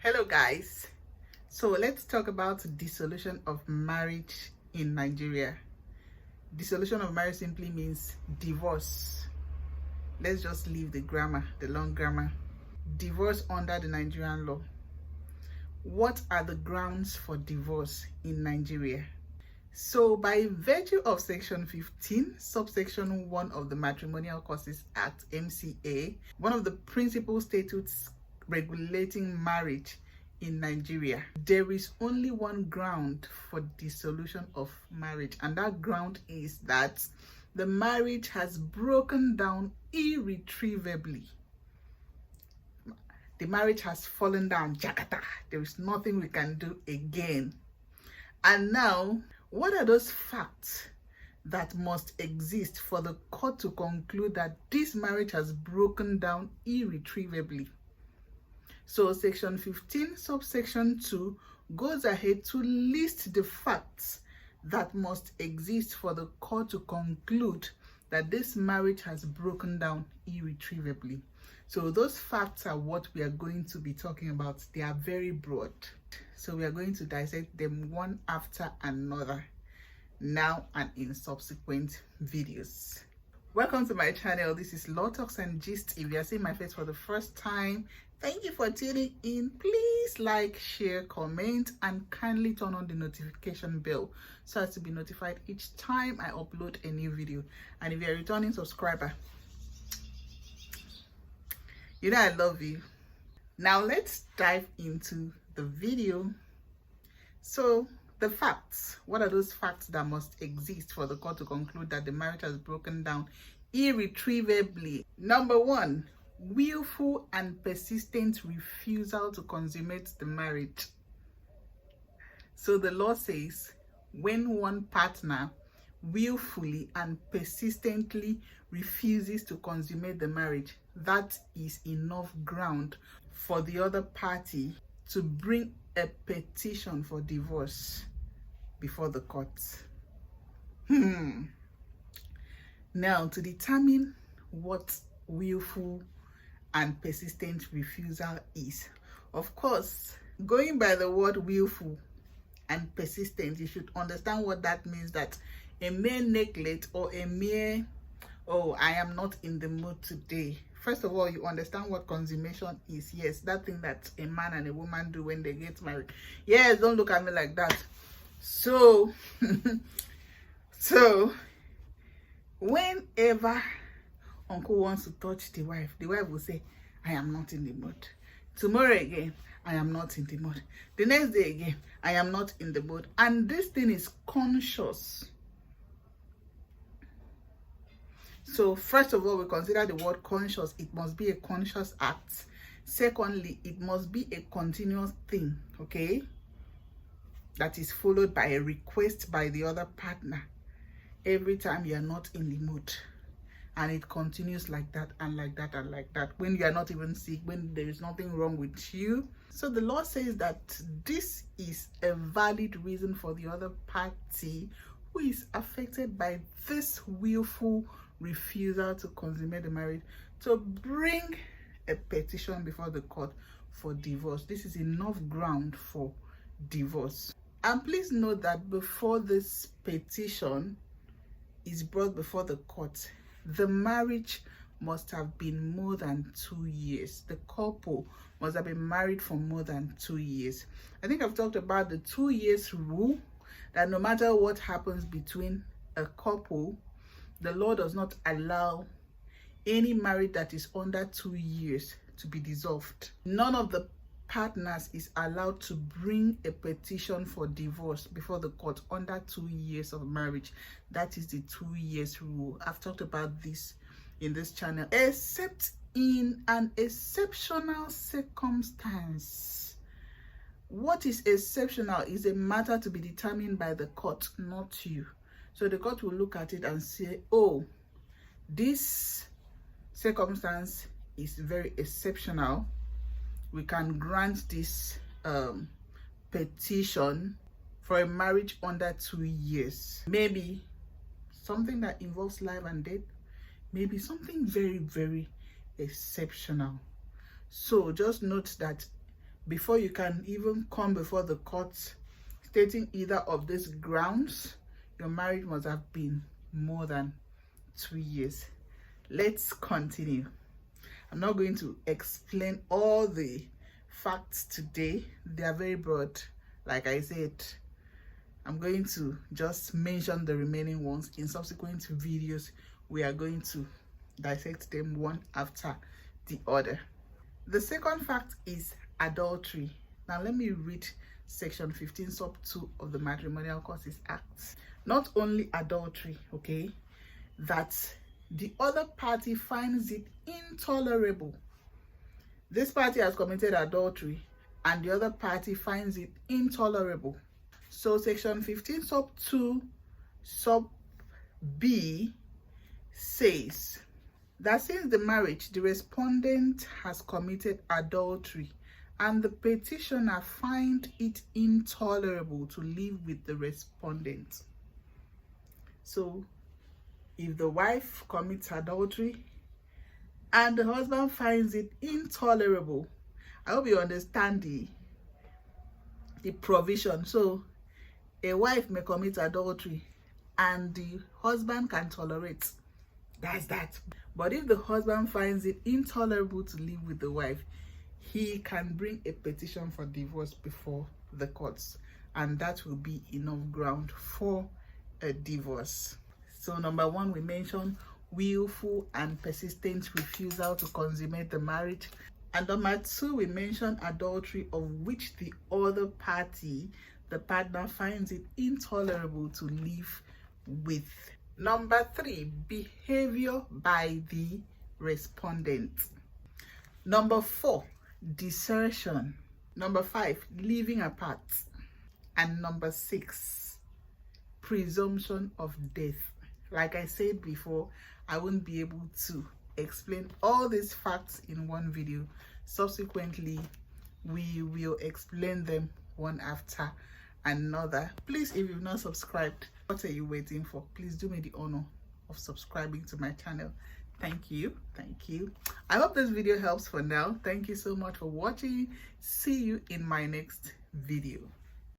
Hello guys, so let's talk about dissolution of marriage in Nigeria. Dissolution of marriage simply means divorce. Let's just leave the grammar, the long grammar. Divorce under the Nigerian law. What are the grounds for divorce in Nigeria? So by virtue of section 15 subsection 1 of the Matrimonial Causes Act MCA, one of the principal statutes regulating marriage in Nigeria, there is only one ground for dissolution of marriage, and that ground is that the marriage has broken down irretrievably. The marriage has fallen down, jakata. There is nothing we can do again. And now, what are those facts that must exist for the court to conclude that this marriage has broken down irretrievably? So section 15 subsection 2 goes ahead to list the facts that must exist for the court to conclude that this marriage has broken down irretrievably. So those facts are what we are going to be talking about. They are very broad, so we are going to dissect them one after another now and in subsequent videos. Welcome to my channel. This is Law Talks and Gist. If you are seeing my face for the first time, thank you for tuning in. Please like, share, comment, and kindly turn on the notification bell so as to be notified each time I upload a new video. And if you're a returning subscriber, you know I love you. Now let's dive into the video. So the facts. What are those facts that must exist for the court to conclude that the marriage has broken down irretrievably? Number one, willful and persistent refusal to consummate the marriage. So the law says when one partner willfully and persistently refuses to consummate the marriage, that is enough ground for the other party to bring a petition for divorce before the court. Now, to determine what willful and persistent refusal is, of course, going by the word willful and persistent, you should understand what that means. That a mere neglect or a mere, oh, I am not in the mood today. First of all, you understand what consummation is. Yes, that thing that a man and a woman do when they get married. Yes, don't look at me like that. So whenever uncle wants to touch the wife will say, I am not in the mood. Tomorrow again, I am not in the mood. The next day again, I am not in the mood. And this thing is conscious. So first of all, we consider the word conscious. It must be a conscious act. Secondly, it must be a continuous thing, okay? That is followed by a request by the other partner every time you are not in the mood. And it continues like that and like that and like that. When you are not even sick, when there is nothing wrong with you. So the law says that this is a valid reason for the other party who is affected by this willful refusal to consummate the marriage to bring a petition before the court for divorce. This is enough ground for divorce. And please note that before this petition is brought before the court, the marriage must have been more than 2 years. The couple must have been married for more than 2 years. I think I've talked about the 2 years rule, that no matter what happens between a couple, the law does not allow any marriage that is under 2 years to be dissolved. None of the partners is allowed to bring a petition for divorce before the court under 2 years of marriage. That is the 2 years rule. I've talked about this in this channel, except in an exceptional circumstance. What is exceptional is a matter to be determined by the court, not you. So the court will look at it and say, oh, this circumstance is very exceptional. We can grant this petition for a marriage under 2 years. Maybe something that involves life and death. Maybe something very, very exceptional. So just note that before you can even come before the court stating either of these grounds, your marriage must have been more than 2 years. Let's continue. I'm not going to explain all the facts today. They are very broad. Like I said, I'm going to just mention the remaining ones. In subsequent videos, we are going to dissect them one after the other. The second fact is adultery. Now let me read section 15 sub 2 of the Matrimonial Causes Act. Not only adultery, okay, that the other party finds it intolerable. This party has committed adultery and the other party finds it intolerable. So section 15 sub 2 sub B says that since the marriage, the respondent has committed adultery and the petitioner finds it intolerable to live with the respondent. So if the wife commits adultery and the husband finds it intolerable, I hope you understand the provision. So a wife may commit adultery and the husband can tolerate. That's that. But if the husband finds it intolerable to live with the wife, he can bring a petition for divorce before the courts, and that will be enough ground for a divorce. So number 1, we mentioned willful and persistent refusal to consummate the marriage. And number 2, we mentioned adultery of which the other party, the partner, finds it intolerable to live with. Number 3, behavior by the respondent. Number 4, desertion. Number 5, living apart. And number 6, presumption of death. Like I said before, I won't be able to explain all these facts in one video. Subsequently, we will explain them one after another. Please, if you've not subscribed, what are you waiting for? Please do me the honor of subscribing to my channel. Thank you. I hope this video helps for now. Thank you so much for watching. See you in my next video.